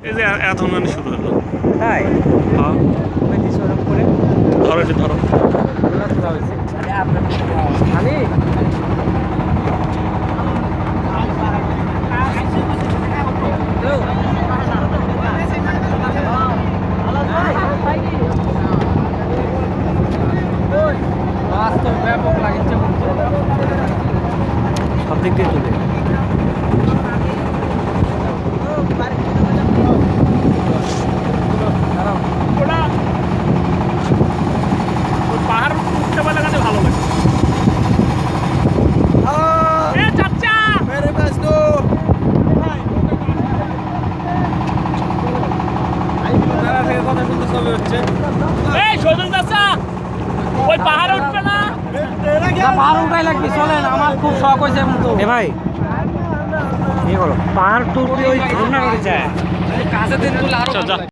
এই যে এখন মানে শুরু হলো। তাই হ্যাঁ করে ধরো একটু ধরো। তোলা হয়েছে খালি মাছ তো ব্যাপক লাগছে সব দিক দিয়ে তুলে পাহাড় উঠতে পারলে কাছে ভালো লাগে। ওই পাহাড়ে উঠবে না, পাহাড় উঠাই লাগবে চলেন আমার খুব শখ হয়েছে এ ভাই ইয়ে করো পাহাড় টুর ওই ঝর্ণা করে যায় কাছে দিন তুলে আরো